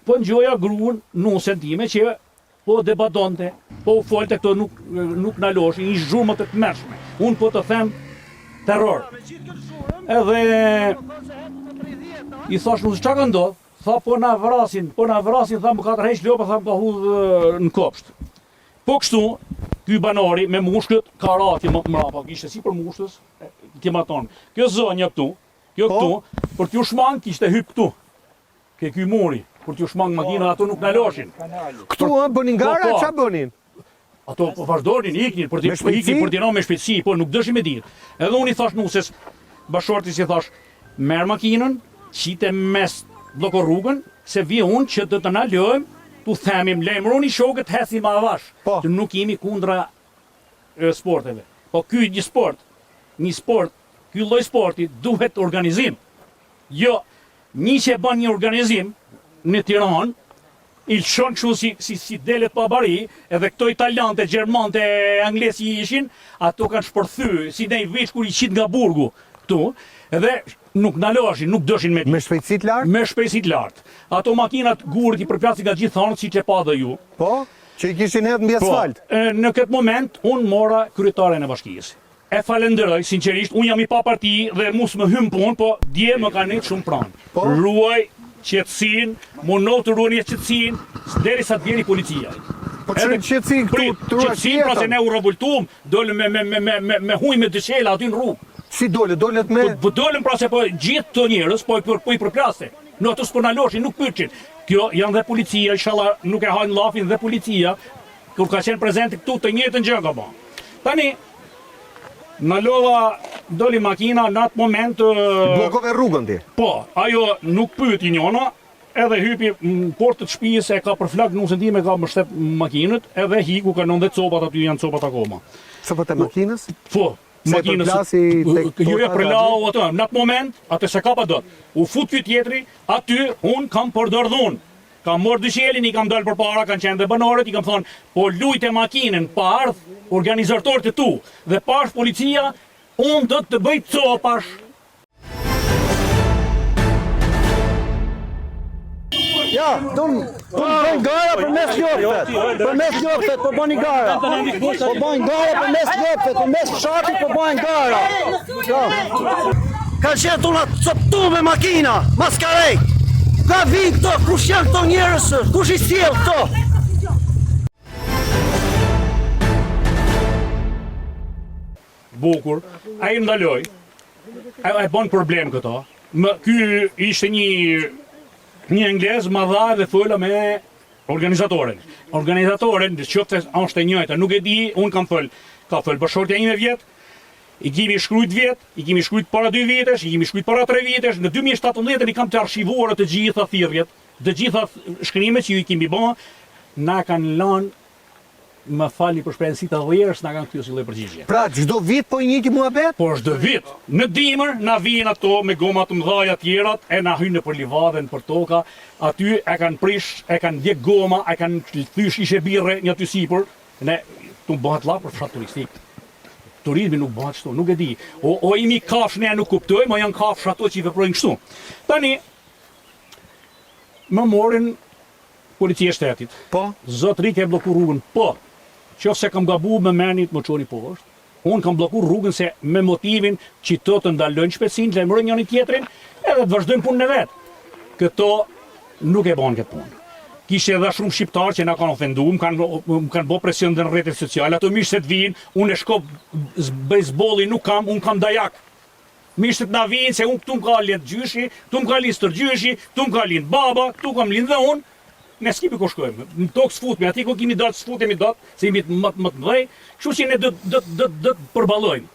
po ngjoja gruan nusen time që po debatonte, po u folte këto nuk na loshin, një zhurmë të tmerrshme. Unë po të them terror. Edhe i thash nuk çka ka ndodh, tha po na vrasin, tha më ka tërheq lopa, tha më ka hudh në kopsht. Po kështu, ky banori me mushkët ka rati më mrapa, kishte si për mushtës, kematon. Kjo zonja këtu, për t'ju shmang kishte hyp këtu. Ke ky muri, për t'ju shmang makina ato nuk na loshin. Këtu bënin gara, qa bënin? Ato po vazhdonin, iknin për t'i rënë me shpejtësi, po nuk dëshim e ditë. Edhe unë i thash nuses, bashortis i thash, merr makinën, qite mes bloko rrugën, se vi unë që të na lojmë, tu themim, lejmëroni shokët hesim avash, që nuk jemi kundra sporteve. Po ky një sport, ky lloj sporti duhet organizim. Jo, një që bën një organizim në Tiranë, i lëshon kështu si delet pa bari, edhe këto italiante, gjermante, anglesi ishin, ato kanë shpërthy, si ne i veç kur i qit nga burgu këtu, edhe nuk na loshin, nuk dëshin me shpejtësi të lartë? Me shpejtësi të lartë. Ato makinat gurit i përplasin nga gjithë thanët, si që pa dhe ju. Po, që i kishin hedhë mbi asfalt. Në këtë moment, unë mora kryetaren e bashkisë. E falenderoj, sinqerisht, unë jam i pa parti dhe mus më hym punë, po dje më ka nejtë shumë pranë. Ruaj qetësin, mundoh të ruani qetësin, derisa të vjeni policia. Po çfarë qetësin këtu të ruaj qetësin, pra se ne u revoltuam, dolëm me huj me dëshela aty në rrugë. Si dolet me... Po dolëm pra se po gjithë të njerëz, po i përplaste. Në ato s'po na loshin, nuk pyetçin. Kjo janë dhe policia, inshallah nuk e hajnë llafin dhe policia, kur ka qenë prezente këtu të njëjtën gjë ka bën. Tani na lova doli makina në atë moment Bllokove rrugën ti. Po, ajo nuk pyeti njëna, edhe hypi në portë të shtëpisë, e ka për flak nusën time, ka mbështet makinët, edhe hiku ka 90 copat aty janë copat akoma. Copat e makinës? Po. Makinës, jo e përlau atë, në atë moment, atë se ka pa dot. U fut ky tjetri, aty unë kam përdor dhunë. Kam morë dyshelin, i kam dalë për para, kanë qenë dhe banorët, i kam thonë, po lujte makinën, pa ardh organizatorët e tu, dhe pash policia, unë do të bëj copash. Ja, bëjnë gara për mes ljoftet, po bëni gara. Po bëjnë gara për mes ljoftet, për mes fshatit po bëjnë gara. Ka qenë të nga coptu me makina, maskarej. Ka vinë këto, kush janë këto njerës, kush i sjell këto? Bukur, a i ndaloj, a i bon problem këto. Ky ishte një anglez ma dha dhe fëlla me organizatorin. Organizatorin, në qëftë është e njëjta, nuk e di, unë kam fëll. Ka fëll bashortja ime vjet, i kemi shkrujt vjet, i kemi shkrujt para 2 vitesh, i kemi shkrujt para 3 vitesh, në 2017 i kam të arshivuar të gjitha thirrjet, të gjitha shkrimet që ju i kemi bën, na kanë lënë, më falni për shprehjen si të dhjerës, na kanë kthyer si lloj përgjigje. Pra çdo vit po i njëjti muhabet? Po çdo vit. Në dimër na vijnë ato me goma të mëdha tjerat, e na hyjnë nëpër livadën, për toka, aty e kanë prish, e kanë djeg goma, e kanë thysh ishe birre një aty sipër. Ne tu bëhet lla për fshat turistik. Turizmi nuk bëhet kështu, nuk e di. O imi kafsh ne nuk kuptojmë, o janë kafsh ato që i veprojnë kështu. Tani më morin policia e shtetit. Po, Zotri ke bllokuar rrugën. Po. Qofse kam gabu me menit më çoni poshtë. Unë kam bllokuar rrugën se me motivin që të ndalojnë shpejtësinë, lajmërojnë njëri tjetrin, edhe të vazhdojnë punën e vet. Këto nuk e bën këtë punë. Kishte edhe shumë shqiptar që na kanë ofenduar, më kanë bë presion në rrjetet sociale, ato mishë se të vinë, unë e shkop bejsbolli nuk kam, unë kam dajak. Mishët na vinë se unë këtu më ka lind gjyshi, këtu më ka lind stërgjyshi, këtu më ka lind baba, këtu kam lind dhe unë. Ne s'kemi ku shkojmë, në tokë s'futmi, ati ku kemi datë s'futemi datë, se jemi më të mëdhej, kështu që ne do të përballojmë.